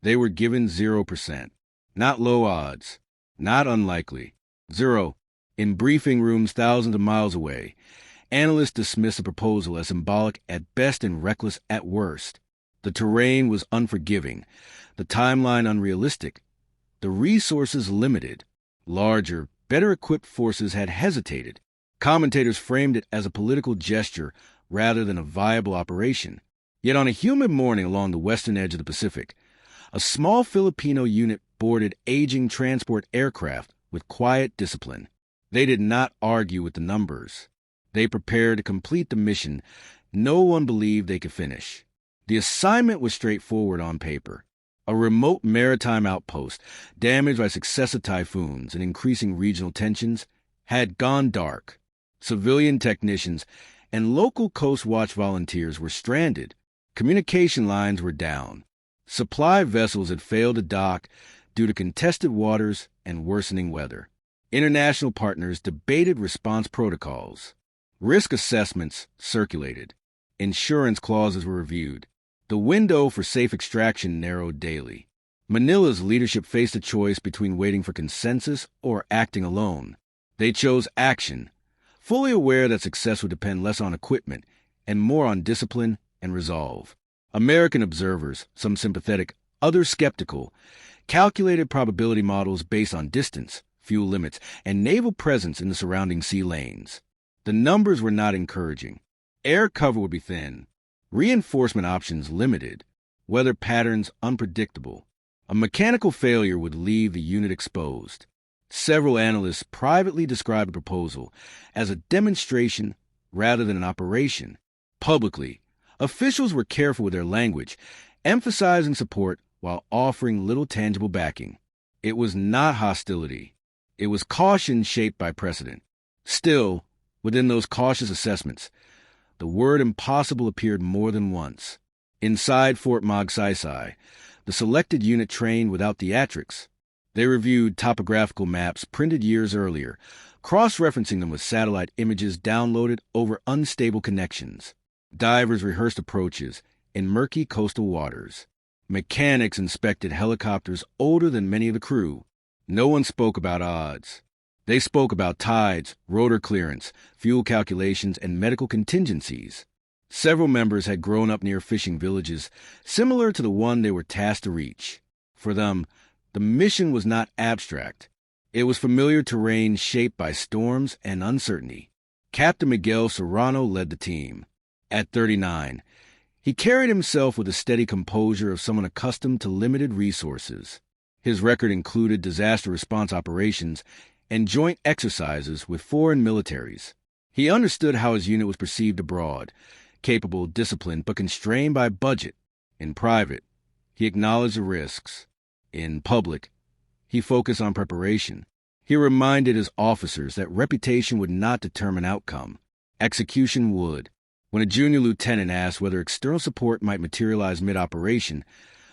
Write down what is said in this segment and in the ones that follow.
They were given 0%. Not low odds. Not unlikely. 0. In briefing rooms thousands of miles away, analysts dismissed the proposal as symbolic at best and reckless at worst. The terrain was unforgiving, the timeline unrealistic, the resources limited. Larger, better-equipped forces had hesitated. Commentators framed it as a political gesture rather than a viable operation. Yet on a humid morning along the western edge of the Pacific, a small Filipino unit boarded aging transport aircraft with quiet discipline. They did not argue with the numbers. They prepared to complete the mission no one believed they could finish. The assignment was straightforward on paper. A remote maritime outpost, damaged by successive typhoons and increasing regional tensions, had gone dark. Civilian technicians and local Coast Watch volunteers were stranded. Communication lines were down. Supply vessels had failed to dock due to contested waters and worsening weather. International partners debated response protocols. Risk assessments circulated. Insurance clauses were reviewed. The window for safe extraction narrowed daily. Manila's leadership faced a choice between waiting for consensus or acting alone. They chose action, fully aware that success would depend less on equipment and more on discipline and resolve. American observers, some sympathetic, others skeptical, calculated probability models based on distance, fuel limits, and naval presence in the surrounding sea lanes. The numbers were not encouraging. Air cover would be thin, reinforcement options limited, weather patterns unpredictable. A mechanical failure would leave the unit exposed. Several analysts privately described the proposal as a demonstration rather than an operation. Publicly, officials were careful with their language, emphasizing support while offering little tangible backing. It was not hostility. It was caution shaped by precedent. Still, within those cautious assessments, the word impossible appeared more than once. Inside Fort Magsaysay, the selected unit trained without theatrics. They reviewed topographical maps printed years earlier, cross-referencing them with satellite images downloaded over unstable connections. Divers rehearsed approaches in murky coastal waters. Mechanics inspected helicopters older than many of the crew. No one spoke about odds. They spoke about tides, rotor clearance, fuel calculations, and medical contingencies. Several members had grown up near fishing villages, similar to the one they were tasked to reach. For them, the mission was not abstract. It was familiar terrain shaped by storms and uncertainty. Captain Miguel Serrano led the team. At 39, he carried himself with the steady composure of someone accustomed to limited resources. His record included disaster response operations and joint exercises with foreign militaries. He understood how his unit was perceived abroad, capable, disciplined, but constrained by budget. In private, he acknowledged the risks. In public, he focused on preparation. He reminded his officers that reputation would not determine outcome. Execution would. When a junior lieutenant asked whether external support might materialize mid-operation,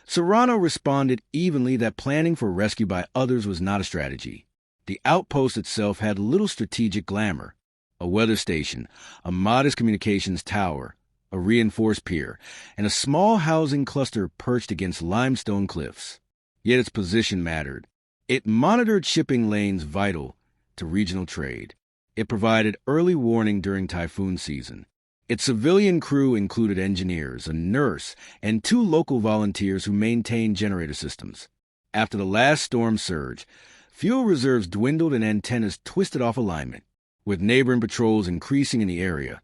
Serrano responded evenly that planning for rescue by others was not a strategy. The outpost itself had little strategic glamour. A weather station, a modest communications tower, a reinforced pier, and a small housing cluster perched against limestone cliffs. Yet its position mattered. It monitored shipping lanes vital to regional trade. It provided early warning during typhoon season. Its civilian crew included engineers, a nurse, and 2 local volunteers who maintained generator systems. After the last storm surge, fuel reserves dwindled and antennas twisted off alignment. With neighboring patrols increasing in the area,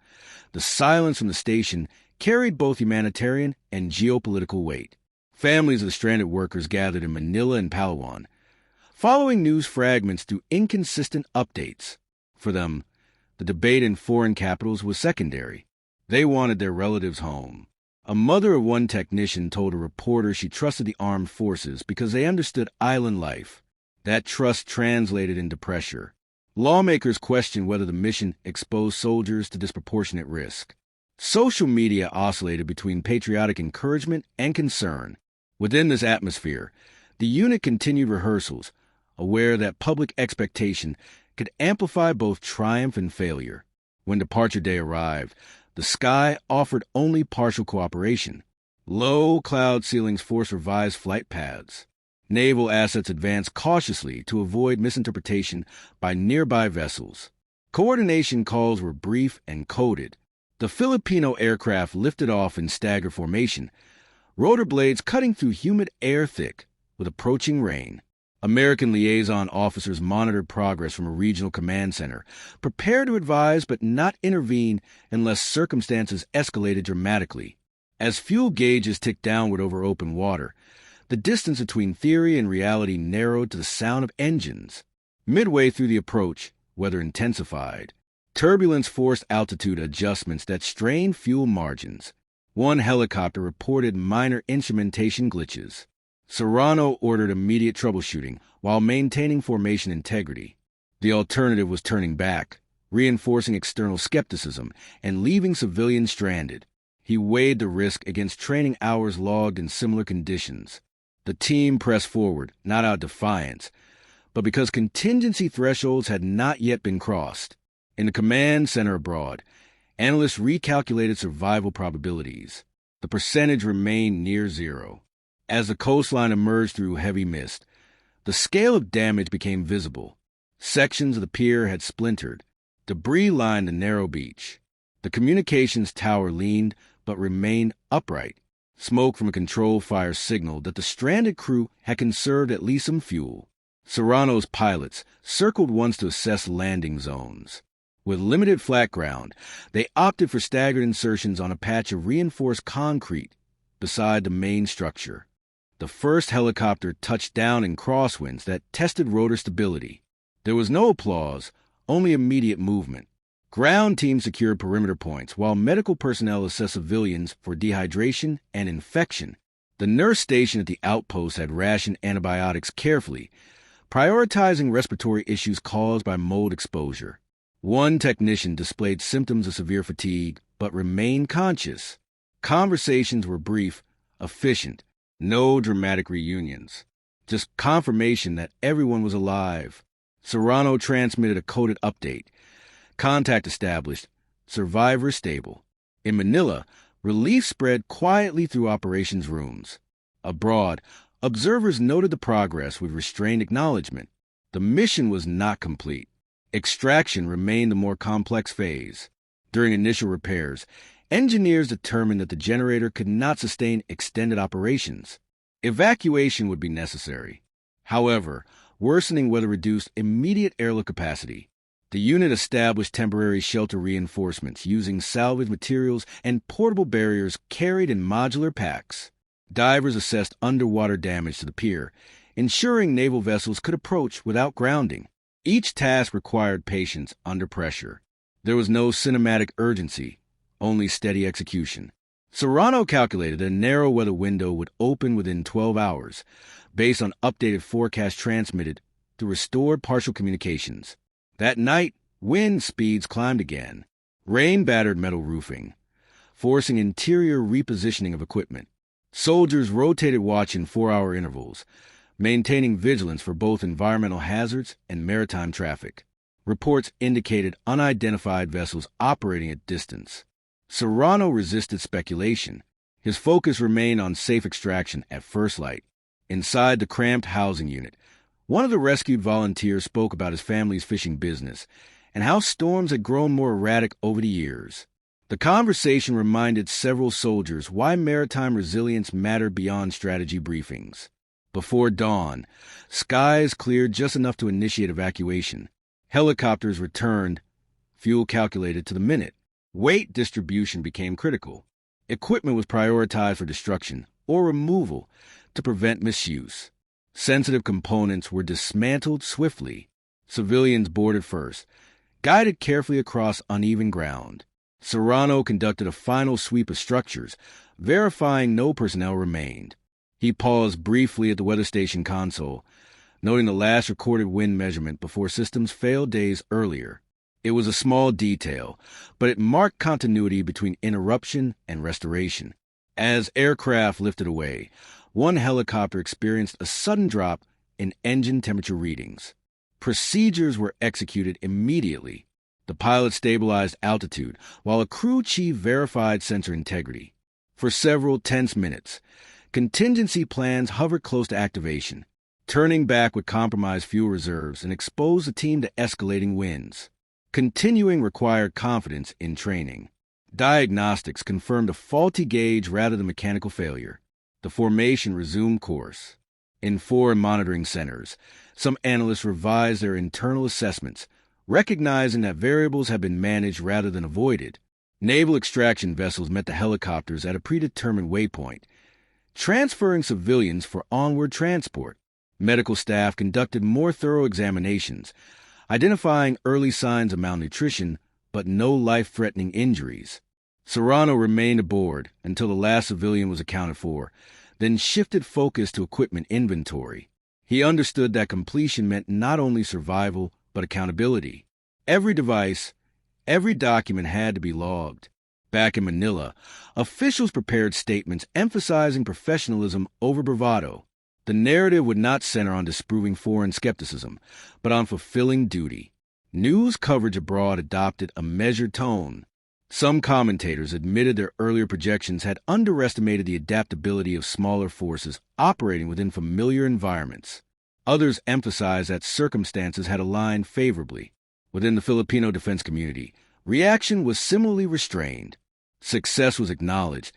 the silence from the station carried both humanitarian and geopolitical weight. Families of the stranded workers gathered in Manila and Palawan, following news fragments through inconsistent updates. For them, the debate in foreign capitals was secondary. They wanted their relatives home. A mother of one technician told a reporter she trusted the armed forces because they understood island life. That trust translated into pressure. Lawmakers questioned whether the mission exposed soldiers to disproportionate risk. Social media oscillated between patriotic encouragement and concern. Within this atmosphere, the unit continued rehearsals, aware that public expectation could amplify both triumph and failure. When departure day arrived, the sky offered only partial cooperation. Low cloud ceilings forced revised flight paths. Naval assets advanced cautiously to avoid misinterpretation by nearby vessels. Coordination calls were brief and coded. The Filipino aircraft lifted off in stagger formation, rotor blades cutting through humid air thick with approaching rain. American liaison officers monitored progress from a regional command center, prepared to advise but not intervene unless circumstances escalated dramatically. As fuel gauges ticked downward over open water, the distance between theory and reality narrowed to the sound of engines. Midway through the approach, weather intensified. Turbulence forced altitude adjustments that strained fuel margins. One helicopter reported minor instrumentation glitches. Serrano ordered immediate troubleshooting while maintaining formation integrity. The alternative was turning back, reinforcing external skepticism and leaving civilians stranded. He weighed the risk against training hours logged in similar conditions. The team pressed forward, not out of defiance, but because contingency thresholds had not yet been crossed. In the command center abroad, analysts recalculated survival probabilities. The percentage remained near zero. As the coastline emerged through heavy mist, the scale of damage became visible. Sections of the pier had splintered. Debris lined the narrow beach. The communications tower leaned but remained upright. Smoke from a control fire signaled that the stranded crew had conserved at least some fuel. Serrano's pilots circled once to assess landing zones. With limited flat ground, they opted for staggered insertions on a patch of reinforced concrete beside the main structure. The first helicopter touched down in crosswinds that tested rotor stability. There was no applause, only immediate movement. Ground teams secured perimeter points, while medical personnel assessed civilians for dehydration and infection. The nurse station at the outpost had rationed antibiotics carefully, prioritizing respiratory issues caused by mold exposure. One technician displayed symptoms of severe fatigue, but remained conscious. Conversations were brief, efficient. No dramatic reunions. Just confirmation that everyone was alive. Serrano transmitted a coded update. Contact established. Survivor stable. In Manila, relief spread quietly through operations rooms. Abroad, observers noted the progress with restrained acknowledgement. The mission was not complete. Extraction remained the more complex phase. During initial repairs, engineers determined that the generator could not sustain extended operations. Evacuation would be necessary. However, worsening weather reduced immediate airlift capacity. The unit established temporary shelter reinforcements using salvaged materials and portable barriers carried in modular packs. Divers assessed underwater damage to the pier, ensuring naval vessels could approach without grounding. Each task required patience under pressure. There was no cinematic urgency, only steady execution. Serrano calculated a narrow weather window would open within 12 hours, based on updated forecasts transmitted through restored partial communications. That night, wind speeds climbed again. Rain battered metal roofing, forcing interior repositioning of equipment. Soldiers rotated watch in 4-hour intervals, maintaining vigilance for both environmental hazards and maritime traffic. Reports indicated unidentified vessels operating at distance. Serrano resisted speculation. His focus remained on safe extraction at first light. Inside the cramped housing unit, one of the rescued volunteers spoke about his family's fishing business and how storms had grown more erratic over the years. The conversation reminded several soldiers why maritime resilience mattered beyond strategy briefings. Before dawn, skies cleared just enough to initiate evacuation. Helicopters returned, fuel calculated to the minute. Weight distribution became critical. Equipment was prioritized for destruction or removal to prevent misuse. Sensitive components were dismantled swiftly. Civilians boarded first, guided carefully across uneven ground. Serrano conducted a final sweep of structures, verifying no personnel remained. He paused briefly at the weather station console, noting the last recorded wind measurement before systems failed days earlier. It was a small detail, but it marked continuity between interruption and restoration. As aircraft lifted away, one helicopter experienced a sudden drop in engine temperature readings. Procedures were executed immediately. The pilot stabilized altitude, while a crew chief verified sensor integrity. For several tense minutes, contingency plans hovered close to activation, turning back would compromise fuel reserves and expose the team to escalating winds. Continuing required confidence in training. Diagnostics confirmed a faulty gauge rather than mechanical failure. The formation resumed course. In foreign monitoring centers, some analysts revised their internal assessments, recognizing that variables had been managed rather than avoided. Naval extraction vessels met the helicopters at a predetermined waypoint, transferring civilians for onward transport. Medical staff conducted more thorough examinations, identifying early signs of malnutrition, but no life-threatening injuries. Serrano remained aboard until the last civilian was accounted for, then shifted focus to equipment inventory. He understood that completion meant not only survival, but accountability. Every device, every document had to be logged. Back in Manila, officials prepared statements emphasizing professionalism over bravado. The narrative would not center on disproving foreign skepticism, but on fulfilling duty. News coverage abroad adopted a measured tone. Some commentators admitted their earlier projections had underestimated the adaptability of smaller forces operating within familiar environments. Others emphasized that circumstances had aligned favorably. Within the Filipino defense community, reaction was similarly restrained. Success was acknowledged,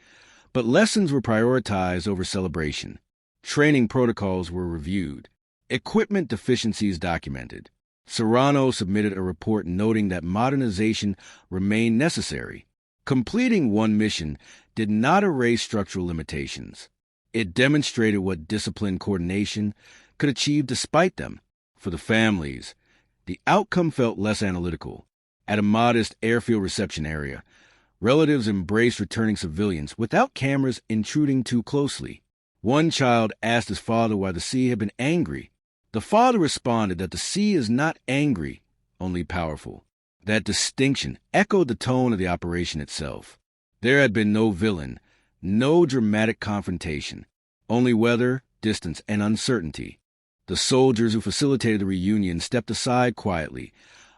but lessons were prioritized over celebration. Training protocols were reviewed. Equipment deficiencies documented. Serrano submitted a report noting that modernization remained necessary. Completing one mission did not erase structural limitations. It demonstrated what disciplined coordination could achieve despite them. For the families, the outcome felt less analytical. At a modest airfield reception area, relatives embraced returning civilians without cameras intruding too closely. One child asked his father why the sea had been angry. The father responded that the sea is not angry, only powerful. That distinction echoed the tone of the operation itself. There had been no villain, no dramatic confrontation, only weather, distance, and uncertainty. The soldiers who facilitated the reunion stepped aside quietly,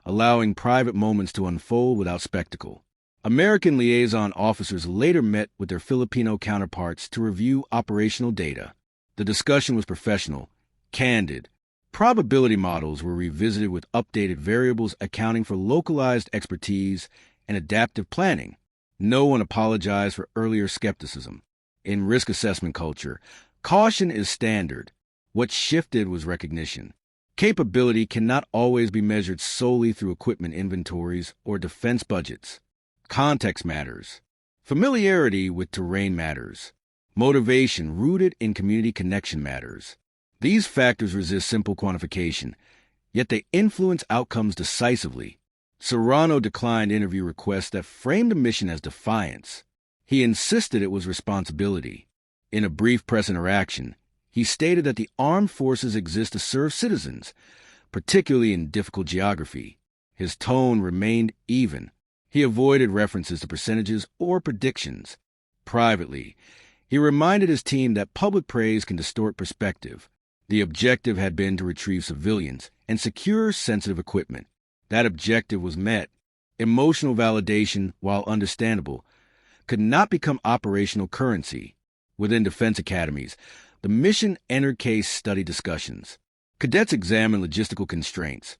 allowing private moments to unfold without spectacle. American liaison officers later met with their Filipino counterparts to review operational data. The discussion was professional, candid. Probability models were revisited with updated variables accounting for localized expertise and adaptive planning. No one apologized for earlier skepticism. In risk assessment culture, caution is standard. What shifted was recognition. Capability cannot always be measured solely through equipment inventories or defense budgets. Context matters. Familiarity with terrain matters. Motivation rooted in community connection matters. These factors resist simple quantification, yet they influence outcomes decisively. Serrano declined interview requests that framed the mission as defiance. He insisted it was responsibility. In a brief press interaction, he stated that the armed forces exist to serve citizens, particularly in difficult geography. His tone remained even. He avoided references to percentages or predictions. Privately, he reminded his team that public praise can distort perspective. The objective had been to retrieve civilians and secure sensitive equipment. That objective was met. Emotional validation, while understandable, could not become operational currency. Within defense academies, the mission entered case study discussions. Cadets examined logistical constraints,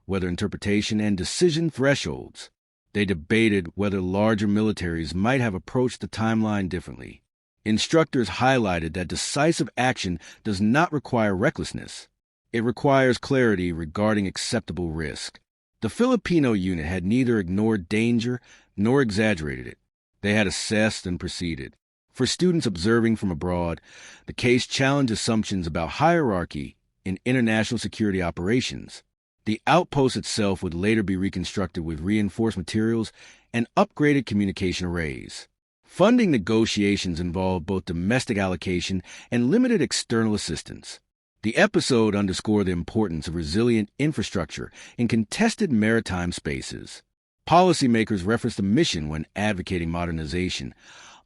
weather interpretation, and decision thresholds. They debated whether larger militaries might have approached the timeline differently. Instructors highlighted that decisive action does not require recklessness. It requires clarity regarding acceptable risk. The Filipino unit had neither ignored danger nor exaggerated it. They had assessed and proceeded. For students observing from abroad, the case challenged assumptions about hierarchy in international security operations. The outpost itself would later be reconstructed with reinforced materials and upgraded communication arrays. Funding negotiations involved both domestic allocation and limited external assistance. The episode underscored the importance of resilient infrastructure in contested maritime spaces. Policymakers referenced the mission when advocating modernization,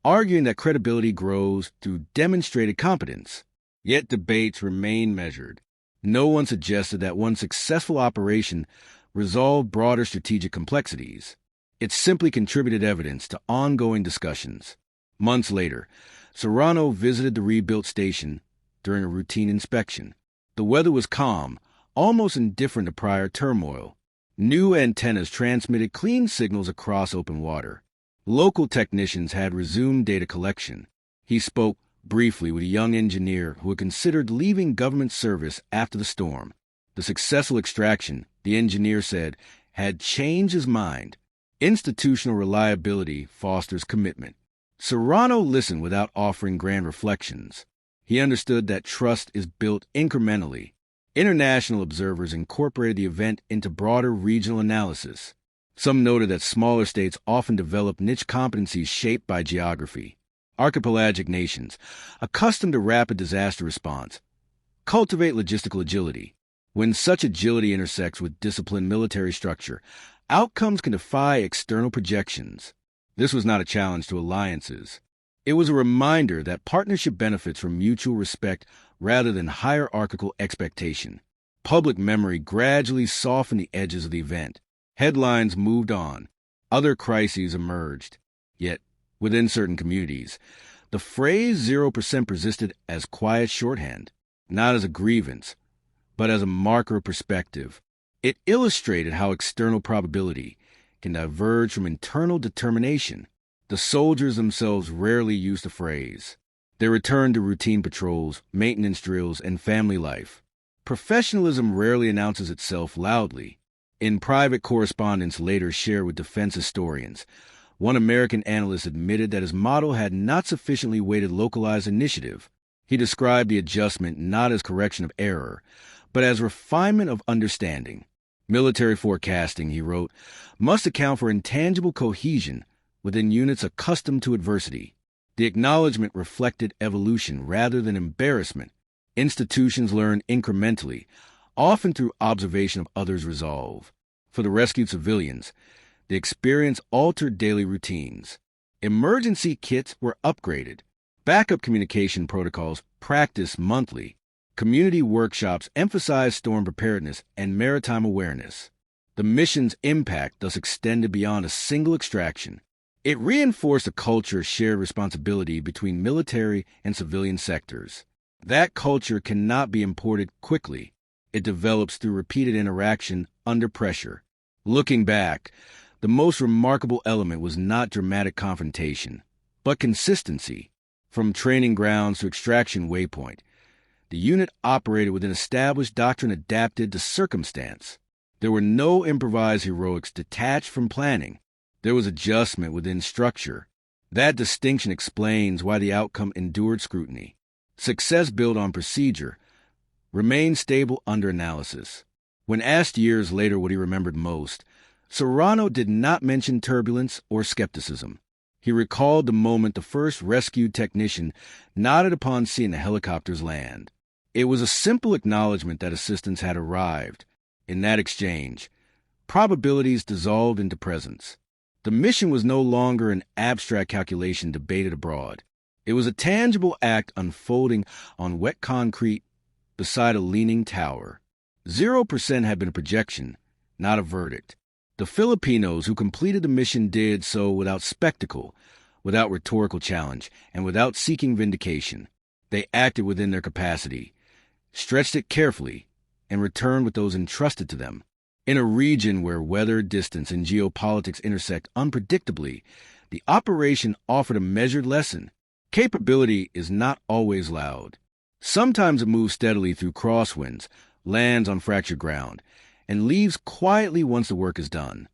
arguing that credibility grows through demonstrated competence. Yet debates remain measured. No one suggested that one successful operation resolved broader strategic complexities. It simply contributed evidence to ongoing discussions. Months later, Serrano visited the rebuilt station during a routine inspection. The weather was calm, almost indifferent to prior turmoil. New antennas transmitted clean signals across open water. Local technicians had resumed data collection. He spoke briefly with a young engineer who had considered leaving government service after the storm. The successful extraction, the engineer said, had changed his mind. Institutional reliability fosters commitment. Serrano listened without offering grand reflections. He understood that trust is built incrementally. International observers incorporated the event into broader regional analysis. Some noted that smaller states often develop niche competencies shaped by geography. Archipelagic nations, accustomed to rapid disaster response, cultivate logistical agility. When such agility intersects with disciplined military structure, outcomes can defy external projections. This was not a challenge to alliances. It was a reminder that partnership benefits from mutual respect rather than hierarchical expectation. Public memory gradually softened the edges of the event. Headlines moved on. Other crises emerged. Yet, within certain communities, the phrase 0% persisted as quiet shorthand, not as a grievance, but as a marker of perspective. It illustrated how external probability can diverge from internal determination. The soldiers themselves rarely used the phrase. They returned to routine patrols, maintenance drills, and family life. Professionalism rarely announces itself loudly. In private correspondence later shared with defense historians, one American analyst admitted that his model had not sufficiently weighted localized initiative. He described the adjustment not as correction of error, but as refinement of understanding. Military forecasting, he wrote, must account for intangible cohesion within units accustomed to adversity. The acknowledgement reflected evolution rather than embarrassment. Institutions learn incrementally, often through observation of others' resolve. For the rescued civilians, the experience altered daily routines. Emergency kits were upgraded. Backup communication protocols practiced monthly. Community workshops emphasized storm preparedness and maritime awareness. The mission's impact thus extended beyond a single extraction. It reinforced a culture of shared responsibility between military and civilian sectors. That culture cannot be imported quickly. It develops through repeated interaction under pressure. Looking back, the most remarkable element was not dramatic confrontation, but consistency. From training grounds to extraction waypoint, the unit operated within established doctrine adapted to circumstance. There were no improvised heroics detached from planning. There was adjustment within structure. That distinction explains why the outcome endured scrutiny. Success built on procedure remained stable under analysis. When asked years later what he remembered most, Serrano did not mention turbulence or skepticism. He recalled the moment the first rescued technician nodded upon seeing the helicopters land. It was a simple acknowledgement that assistance had arrived. In that exchange, probabilities dissolved into presence. The mission was no longer an abstract calculation debated abroad. It was a tangible act unfolding on wet concrete beside a leaning tower. 0% had been a projection, not a verdict. The Filipinos who completed the mission did so without spectacle, without rhetorical challenge, and without seeking vindication. They acted within their capacity, stretched it carefully, and returned with those entrusted to them. In a region where weather, distance, and geopolitics intersect unpredictably, the operation offered a measured lesson. Capability is not always loud. Sometimes it moves steadily through crosswinds, lands on fractured ground, and leaves quietly once the work is done.